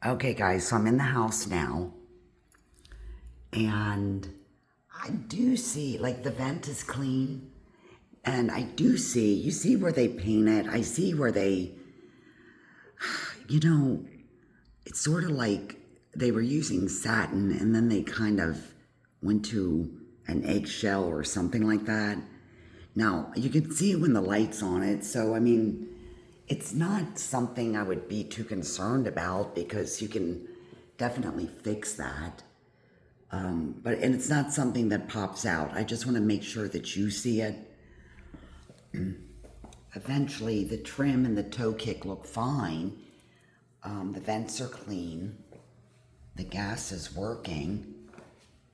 Okay, guys, so I'm in the house now, and I do see, like, the vent is clean, and I do see, you see where they paint it, I see where they, you know, it's sort of like they were using satin, and then they kind of went to an eggshell or something like that. Now, you can see when the light's on it, so, I mean, it's not something I would be too concerned about because you can definitely fix that. And it's not something that pops out. I just want to make sure that you see it. Eventually, the trim and the toe kick look fine. The vents are clean. The gas is working.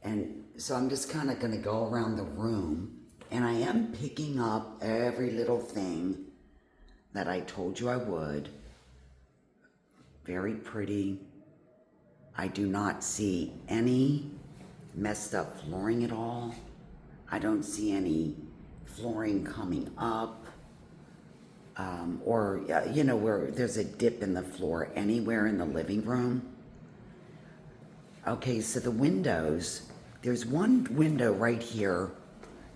And so I'm just kind of going to go around the room. And I am picking up every little thing that I told you I would. Very pretty. I do not see any messed up flooring at all. I don't see any flooring coming up or where there's a dip in the floor anywhere in the living room. Okay, so the windows, there's one window right here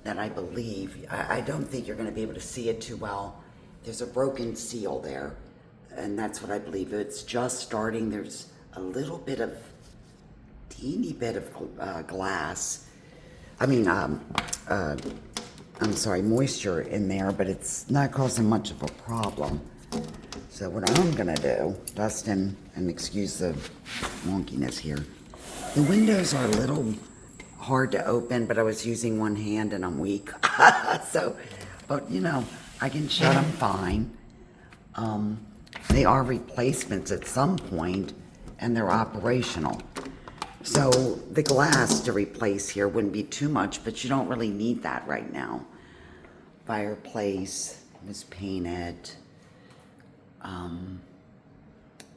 that I believe, I don't think you're going to be able to see it too well. There's a broken seal there, and that's what I believe. It's just starting. There's a little bit of, teeny bit of glass. Moisture in there, but it's not causing much of a problem. So what I'm gonna do, Dustin, and excuse the wonkiness here, the windows are a little hard to open, but I was using one hand and I'm weak. But I can shut them fine. They are replacements at some point, and they're operational. So the glass to replace here wouldn't be too much, but you don't really need that right now. Fireplace was painted.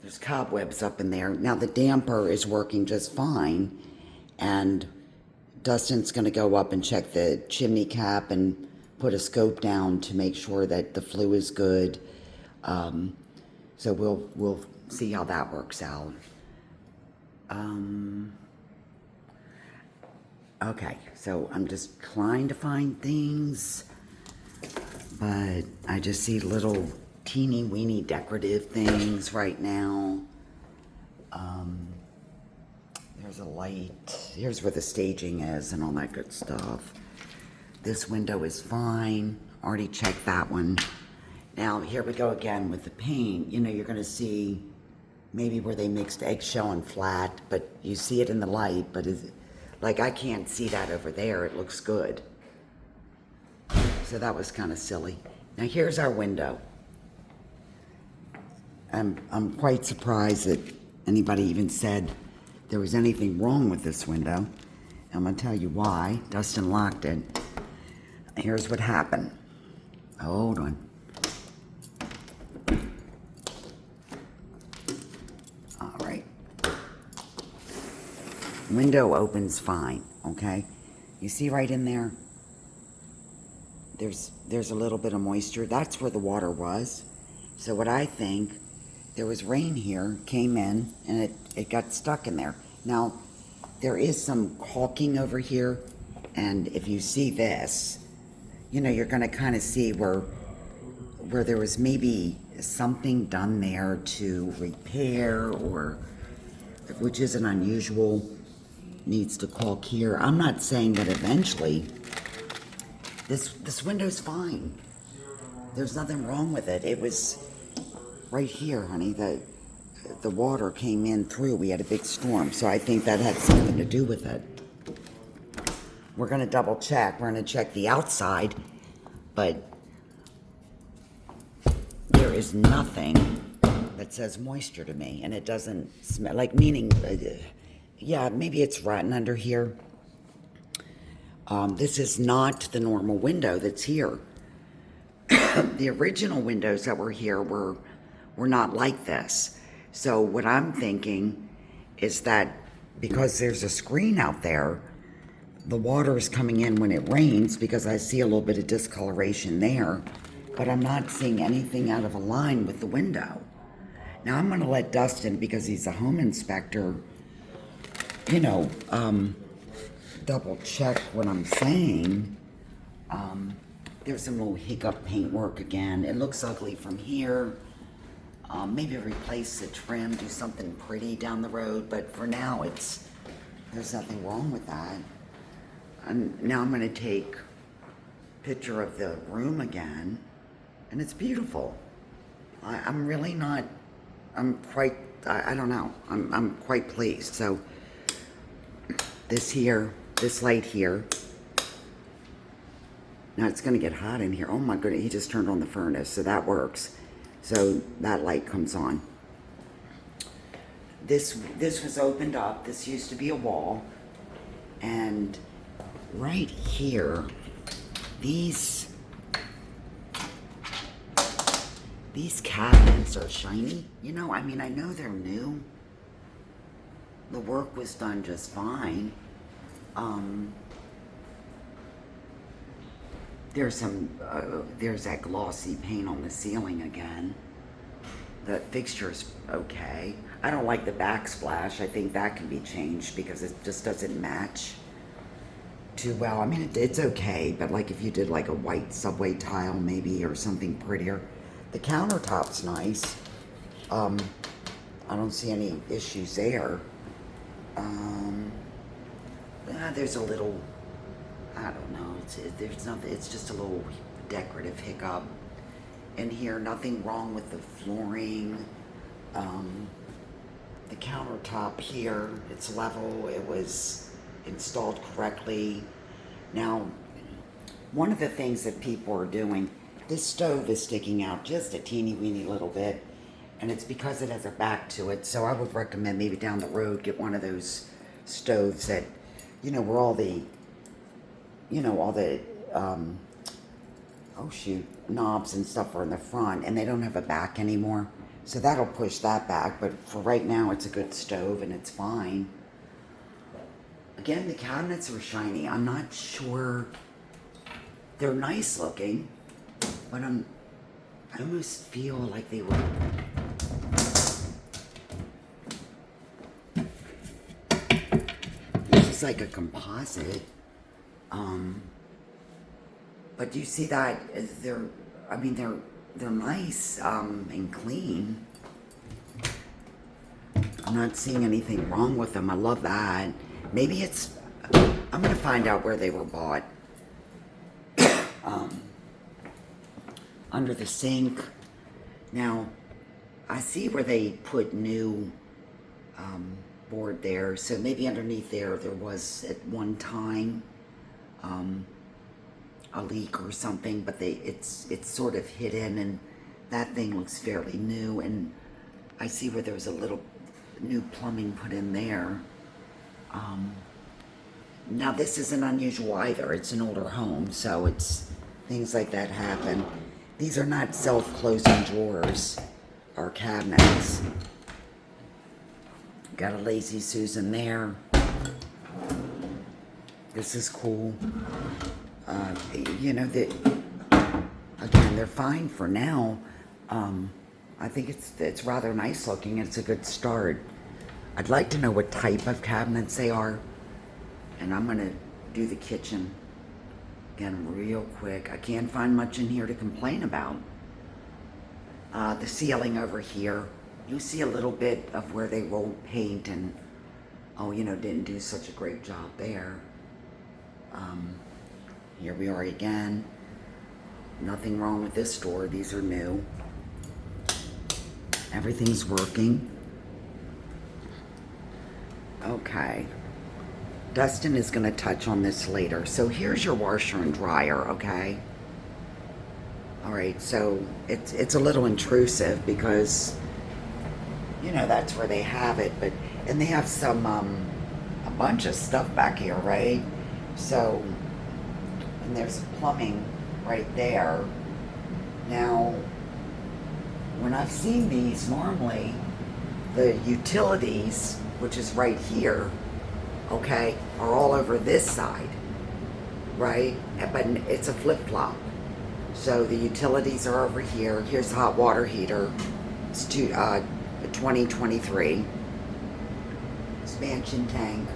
There's cobwebs up in there. Now the damper is working just fine, and Dustin's gonna go up and check the chimney cap and put a scope down to make sure that the flue is good. So we'll see how that works out. Okay, so I'm just trying to find things, but I just see little teeny weeny decorative things right now. There's a light. Here's where the staging is and all that good stuff. This window is fine. Already checked that one. Now, here we go again with the paint. You're going to see maybe where they mixed eggshell and flat, but you see it in the light, but I can't see that over there. It looks good. So that was kind of silly. Now, here's our window. I'm quite surprised that anybody even said there was anything wrong with this window. I'm going to tell you why. Dustin locked it. Here's what happened. Hold on. All right. Window opens fine, okay? You see right in there? There's a little bit of moisture. That's where the water was. So what I think, there was rain here, came in, and it got stuck in there. Now, there is some caulking over here, and if you see this, you're going to kind of see where there was maybe something done there to repair, or which isn't unusual, needs to caulk here. I'm not saying that eventually this window's fine. There's nothing wrong with it. It was right here, honey. The water came in through. We had a big storm, so I think that had something to do with it. We're going to double check. We're going to check the outside, but there is nothing that says moisture to me, and it doesn't smell meaning, yeah, maybe it's rotten under here. This is not the normal window that's here. The original windows that were here were not like this. So what I'm thinking is that because there's a screen out there, the water is coming in when it rains, because I see a little bit of discoloration there, but I'm not seeing anything out of line with the window. Now I'm gonna let Dustin, because he's a home inspector, you know, double check what I'm saying. There's some little hiccup paintwork again. It looks ugly from here. Maybe replace the trim, do something pretty down the road, but for now there's nothing wrong with that. And now I'm gonna take a picture of the room again, and it's beautiful. I'm really not, I'm quite, I don't know, I'm quite pleased. So this here, this light here, now it's gonna get hot in here. Oh my goodness, he just turned on the furnace, so that works. So that light comes on. This was opened up. This used to be a wall. And right here, these cabinets are shiny. You know, I mean, I know they're new. The work was done just fine. There's that glossy paint on the ceiling again. The fixture's okay. I don't like the backsplash. I think that can be changed because it just doesn't match too well. I mean, it's okay, but like if you did like a white subway tile maybe or something prettier. The countertop's nice. I don't see any issues there. There's a little, I don't know, there's nothing, it's just a little decorative hiccup in here. Nothing wrong with the flooring. The countertop here, it's level, it was installed correctly. Now, one of the things that people are doing, this stove is sticking out just a teeny weeny little bit, and it's because it has a back to it. So I would recommend maybe down the road get one of those stoves that, you know, where all the, you know, all the, oh shoot, knobs and stuff are in the front and they don't have a back anymore. So that'll push that back, but for right now it's a good stove and it's fine. Again, the cabinets are shiny. I'm not sure, they're nice looking, but I almost feel like they were, this is like a composite. But do you see that? I mean, they're nice and clean. I'm not seeing anything wrong with them. I love that. Maybe it's, I'm gonna find out where they were bought. Under the sink. Now, I see where they put new board there. So maybe underneath there was at one time a leak or something, but it's sort of hidden, and that thing looks fairly new. And I see where there was a little new plumbing put in there. Now this isn't unusual either. It's an older home, so it's things like that happen. These are not self-closing drawers or cabinets. Got a Lazy Susan there. This is cool. You know, again, they're fine for now. I think it's rather nice looking. It's a good start. I'd like to know what type of cabinets they are. And I'm gonna do the kitchen again real quick. I can't find much in here to complain about. The ceiling over here, you see a little bit of where they rolled paint and, oh, you know, didn't do such a great job there. Here we are again. Nothing wrong with this door. These are new. Everything's working. Okay. Dustin is going to touch on this later. So here's your washer and dryer, okay? All right, so it's a little intrusive because, you know, that's where they have it, but, and they have some, a bunch of stuff back here, right? So, and there's plumbing right there. Now, when I've seen these, normally the utilities, which is right here, okay, are all over this side, right? But it's a flip-flop. So the utilities are over here. Here's the hot water heater. It's 2023 expansion tank.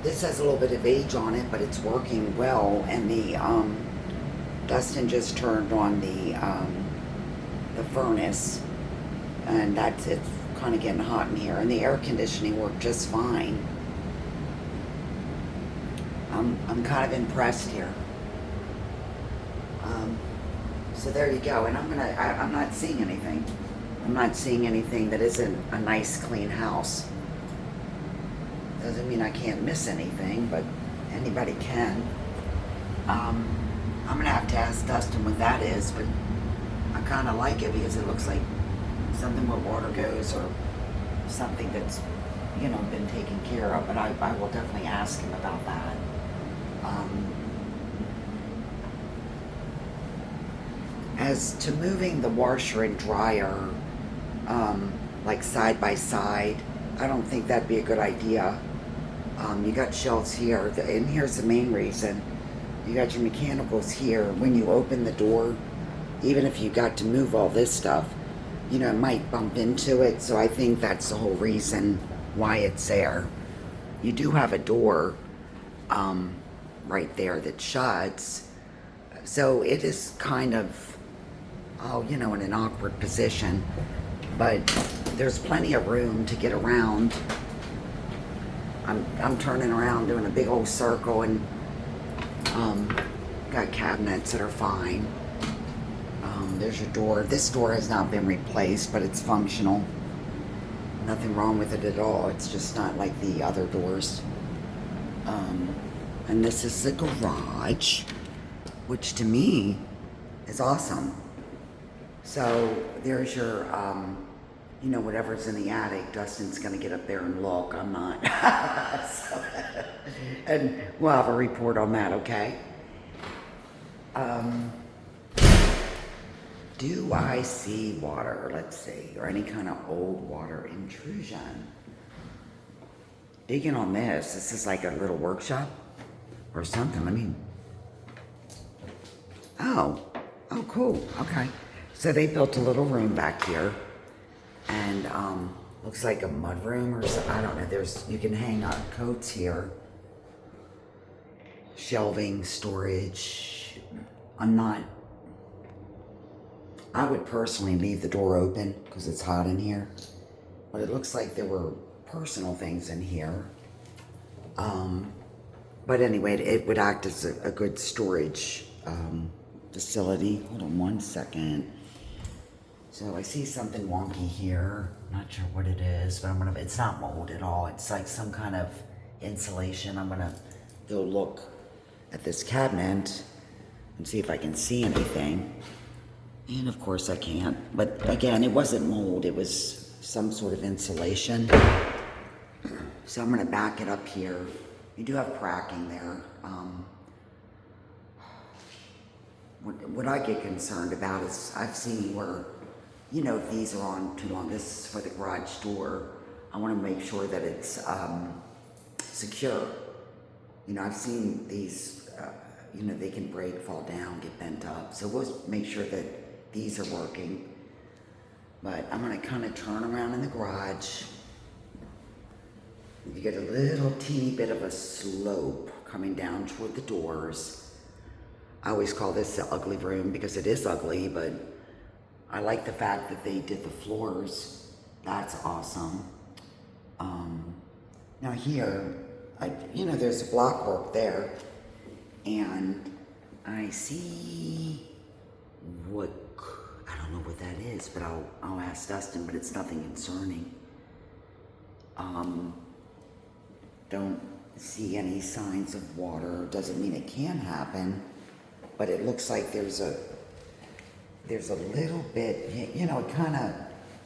This has a little bit of age on it, but it's working well. And the Dustin just turned on the furnace, and it's kind of getting hot in here. And the air conditioning worked just fine. I'm kind of impressed here. So there you go. And I'm not seeing anything. I'm not seeing anything that isn't a nice, clean house. Doesn't mean I can't miss anything, but anybody can. I'm gonna have to ask Dustin what that is, but I kind of like it because it looks like something where water goes, or something that's, you know, been taken care of. But I will definitely ask him about that. As to moving the washer and dryer, like side by side, I don't think that'd be a good idea. You got shelves here, and here's the main reason. You got your mechanicals here. When you open the door, even if you got to move all this stuff, you know, it might bump into it. So I think that's the whole reason why it's there. You do have a door right there that shuts. So it is kind of, you know, in an awkward position. But there's plenty of room to get around. I'm turning around doing a big old circle, and got cabinets that are fine. There's your door. This door has not been replaced, but it's functional. Nothing wrong with it at all. It's just not like the other doors. And this is the garage, which to me is awesome. So there's your, you know, whatever's in the attic. Dustin's gonna get up there and look. I'm not. So, and we'll have a report on that, okay? Do I see water? Let's see, or any kind of old water intrusion? Digging on this. This is like a little workshop or something. Let me. Oh, cool. Okay. So they built a little room back here, and looks like a mud room or something. I don't know. You can hang out coats here, shelving, storage. I would personally leave the door open because it's hot in here, but it looks like there were personal things in here. But anyway, it would act as a good storage facility. Hold on one second. So I see something wonky here. Not sure what it is, but it's not mold at all. It's like some kind of insulation. I'm gonna go look at this cabinet and see if I can see anything. And of course I can't. But again, it wasn't mold. It was some sort of insulation. So I'm gonna back it up here. You do have cracking there. What I get concerned about is I've seen where, you know, if these are on too long, this is for the garage door, I want to make sure that it's secure. You know, I've seen these, you know, they can break, fall down, get bent up. So we'll make sure that these are working. But I'm going to kind of turn around in the garage. You get a little teeny bit of a slope coming down toward the doors. I always call this the ugly room because it is ugly, but I like the fact that they did the floors. That's awesome. Now here, you know, there's block work there, and I see what, I don't know what that is, but I'll ask Dustin, but it's nothing concerning. Don't see any signs of water. Doesn't mean it can happen, but it looks like there's a little bit, you know, it kind of,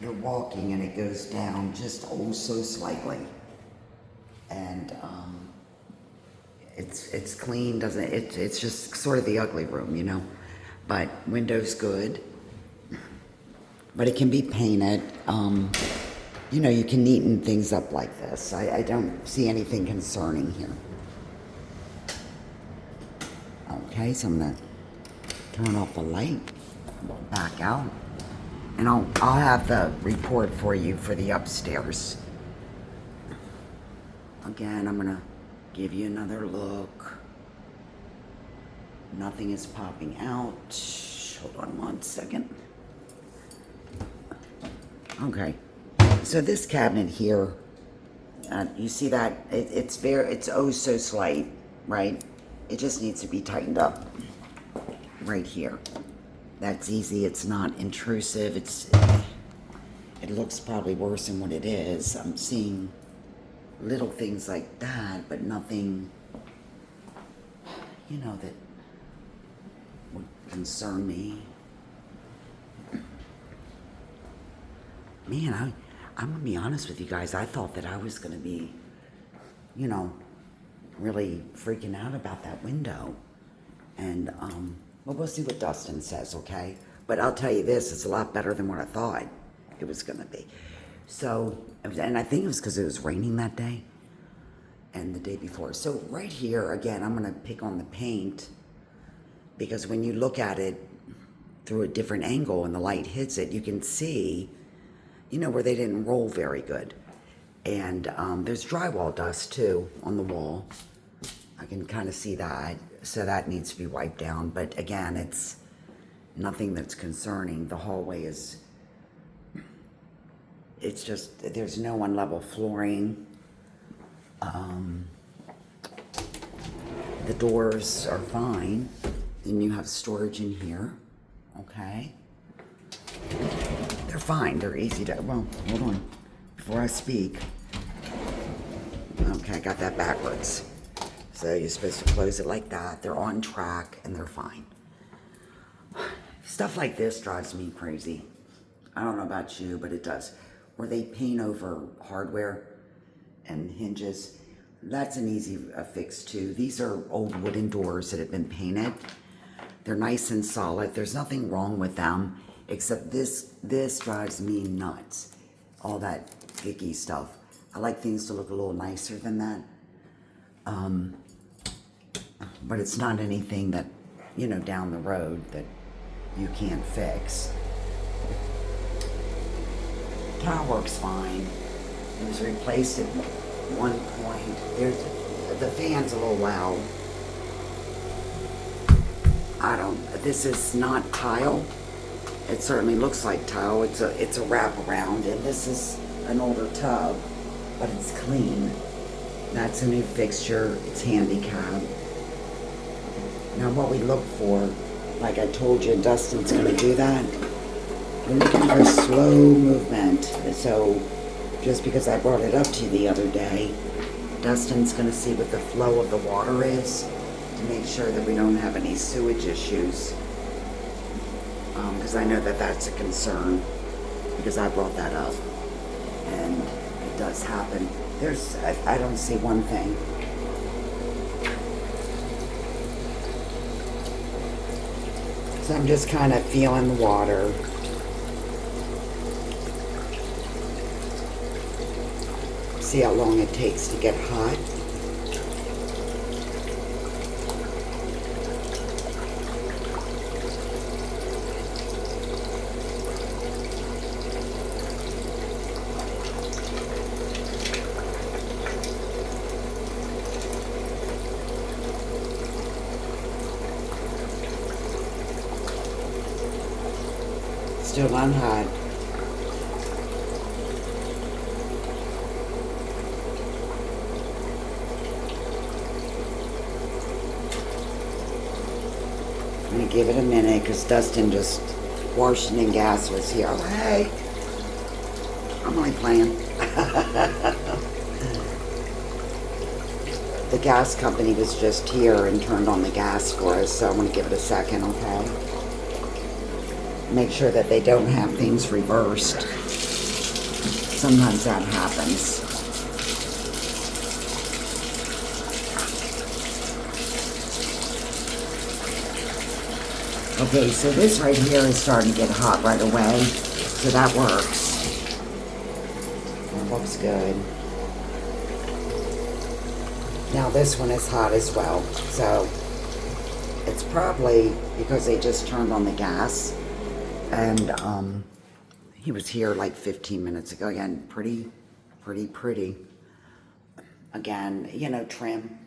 you're walking and it goes down just oh so slightly. And it's clean, doesn't it? It's just sort of the ugly room, you know. But window's good. But it can be painted. You know, you can neaten things up like this. I don't see anything concerning here. Okay, so I'm gonna turn off the light, back out. And I'll have the report for you for the upstairs. Again, I'm gonna give you another look. Nothing is popping out. Hold on one second. Okay, so this cabinet here, you see that it's oh so slight, right? It just needs to be tightened up right here. That's easy. It's not intrusive. It looks probably worse than what it is. I'm seeing little things like that, but nothing, that would concern me. Man, I'm gonna be honest with you guys. I thought that I was gonna be, really freaking out about that window. And, well, we'll see what Dustin says, okay? But I'll tell you this, it's a lot better than what I thought it was gonna be. So, and I think it was because it was raining that day and the day before. So right here, again, I'm gonna pick on the paint because when you look at it through a different angle and the light hits it, you can see, where they didn't roll very good. And there's drywall dust too on the wall. I can kind of see that. So that needs to be wiped down. But again, it's nothing that's concerning. The hallway it's just, there's no unlevel flooring. The doors are fine. Then you have storage in here, okay? They're fine, they're easy to, well, hold on, before I speak. Okay, I got that backwards. So you're supposed to close it like that. They're on track and they're fine. Stuff like this drives me crazy. I don't know about you, but it does. Where they paint over hardware and hinges. That's an easy fix too. These are old wooden doors that have been painted. They're nice and solid. There's nothing wrong with them, except this drives me nuts. All that icky stuff. I like things to look a little nicer than that. But it's not anything that, down the road that you can't fix. Tile works fine. It was replaced at one point. The fan's a little loud. This is not tile. It certainly looks like tile. It's a wraparound, and this is an older tub, but it's clean. That's a new fixture. It's handicapped. Now what we look for, like I told you, Dustin's gonna do that. We're looking for slow movement. So just because I brought it up to you the other day, Dustin's gonna see what the flow of the water is to make sure that we don't have any sewage issues. Because I know that that's a concern, because I brought that up. And it does happen. I don't see one thing. So I'm just kind of feeling the water. See how long it takes to get hot. Still on hot. I'm gonna give it a minute because Dustin just, Washington Gas was here. Oh, hey, I'm only playing. The gas company was just here and turned on the gas for us, so I'm gonna give it a second, okay? Make sure that they don't have things reversed. Sometimes that happens. Okay, so this right here is starting to get hot right away, so that works. That looks good. Now this one is hot as well, so it's probably because they just turned on the gas and He was here like 15 minutes ago. Again, pretty. Again, you know, trim.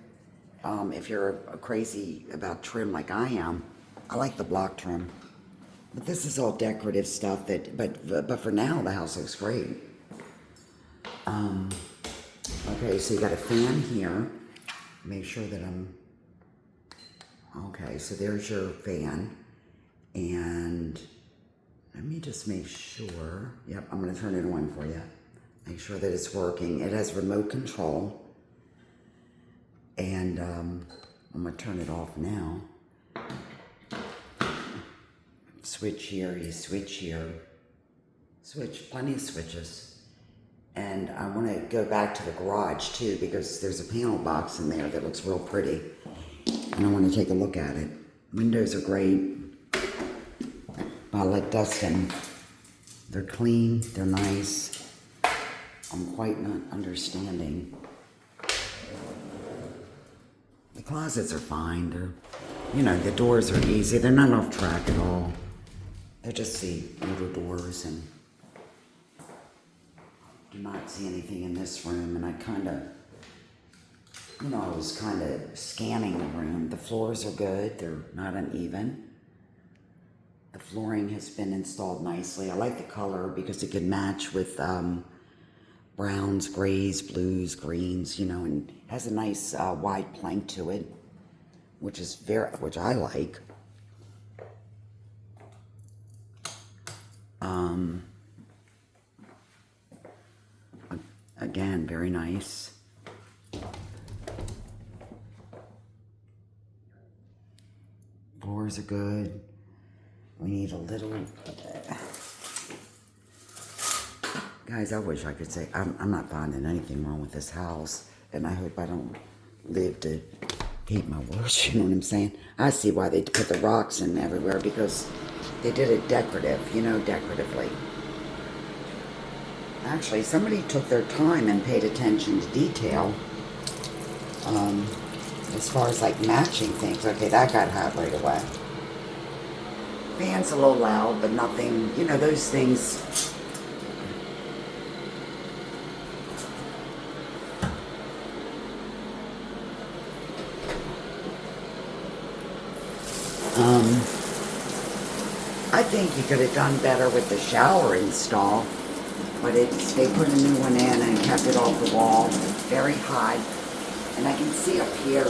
If you're crazy about trim like I am, I like the block trim. But this is all decorative stuff but for now, the house looks great. Okay, so you got a fan here. Make sure that okay, so there's your fan. And let me just make sure. Yep, I'm gonna turn it on for you. Make sure that it's working. It has remote control. And I'm gonna turn it off now. Switch here, you switch here. Switch, plenty of switches. And I wanna go back to the garage too because there's a panel box in there that looks real pretty. And I wanna take a look at it. Windows are great. I'll let Dustin. They're clean, they're nice. I'm quite not understanding. The closets are fine. They're, you know, the doors are easy. They're not off track at all. They're just the little doors, and do not see anything in this room. And I kind of, you know, I was kind of scanning the room. The floors are good. They're not uneven. The flooring has been installed nicely. I like the color because it can match with browns, grays, blues, greens, you know, and has a nice wide plank to it, which I like. Again, very nice. Floors are good. We need a little... Guys, I wish I could say, I'm not finding anything wrong with this house, and I hope I don't live to hate my words, you know what I'm saying? I see why they put the rocks in everywhere, because they did it decorative, you know, decoratively. Actually, somebody took their time and paid attention to detail, as far as like matching things. Okay, that got hot right away. Fan's a little loud, but nothing, you know, those things. I think you could have done better with the shower install, but they put a new one in and kept it off the wall, very high. And I can see up here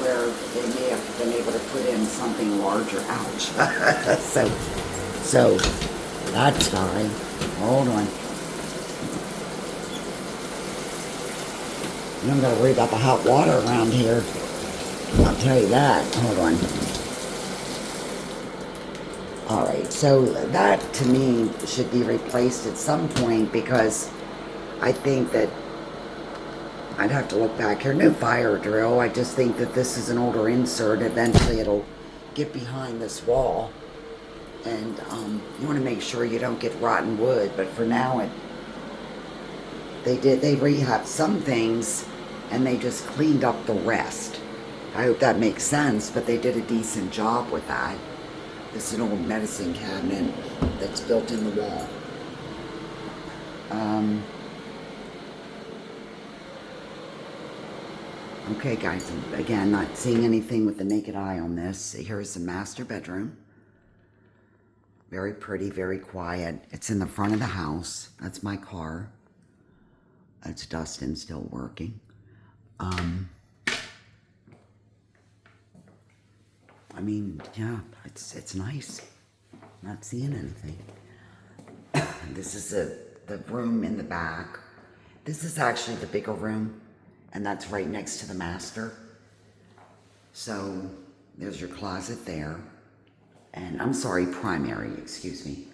where they may have been able to put in something larger. Ouch. so that's fine. Hold on. You don't got to worry about the hot water around here. I'll tell you that. Hold on. Alright, so that to me should be replaced at some point, because I think that I'd have to look back here. No fire drill. I just think that this is an older insert. Eventually it'll get behind this wall. And you want to make sure you don't get rotten wood. But for now, they rehabbed some things and they just cleaned up the rest. I hope that makes sense, but they did a decent job with that. This is an old medicine cabinet that's built in the wall. Okay, guys, again, not seeing anything with the naked eye on this. Here's the master bedroom. Very pretty, very quiet. It's in the front of the house. That's my car. That's Dustin still working. I mean, yeah, it's nice. Not seeing anything. This is the room in the back. This is actually the bigger room, and that's right next to the master. So there's your closet there. And I'm sorry, primary, excuse me.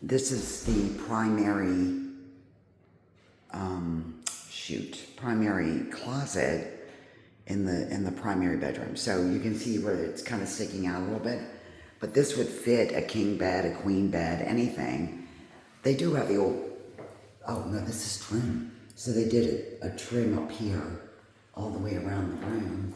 This is the primary, primary closet in the primary bedroom. So you can see where it's kind of sticking out a little bit, but this would fit a king bed, a queen bed, anything. They do have the old, oh no, this is trim. So they did a trim up here all the way around the room.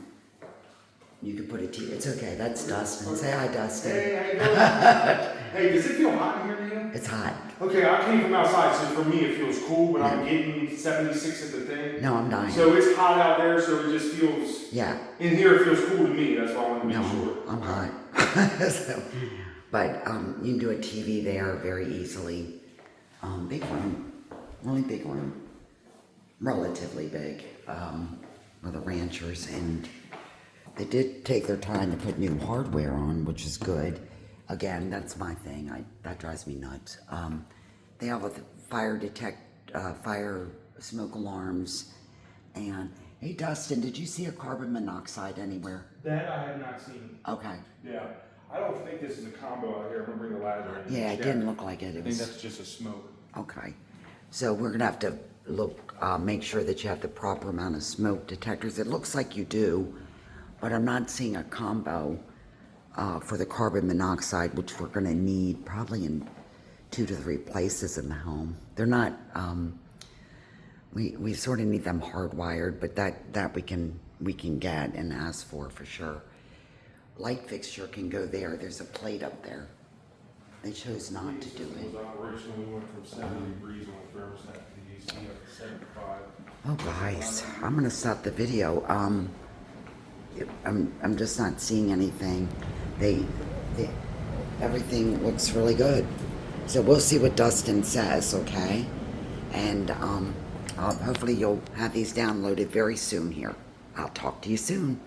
You can put a TV. It's okay. That's Dustin. Say hi, Dustin. Hey, how you doing? Hey, does it feel hot in here to you? It's hot. Okay, I came from outside, so for me it feels cool, but I'm getting 76 at the thing. No, I'm dying. So it's hot out there, so it just feels. Yeah. In here it feels cool to me. That's why I want to make sure. I'm hot. So, but you can do a TV there very easily. Big room, really big room, relatively big. For the ranchers, and they did take their time to put new hardware on, which is good. Again, that's my thing. That drives me nuts. They have a fire smoke alarms, and hey, Dustin, did you see a carbon monoxide anywhere? That I have not seen. Okay. Yeah. I don't think this is a combo out here. I'm gonna bring the ladder in. Yeah, it didn't look like it. I think that's just a smoke. Okay. So we're gonna have to look, make sure that you have the proper amount of smoke detectors. It looks like you do, but I'm not seeing a combo for the carbon monoxide, which we're gonna need probably in 2 to 3 places in the home. They're not, we sort of need them hardwired, but that we can get and ask for sure. Light fixture can go there. There's a plate up there. They chose not to do it. Was operational. We went from 70 degrees on the thermostat to the AC up to 75. Oh guys, I'm gonna stop the video. I'm just not seeing anything. Everything looks really good. So we'll see what Dustin says, okay? And hopefully you'll have these downloaded very soon here. I'll talk to you soon.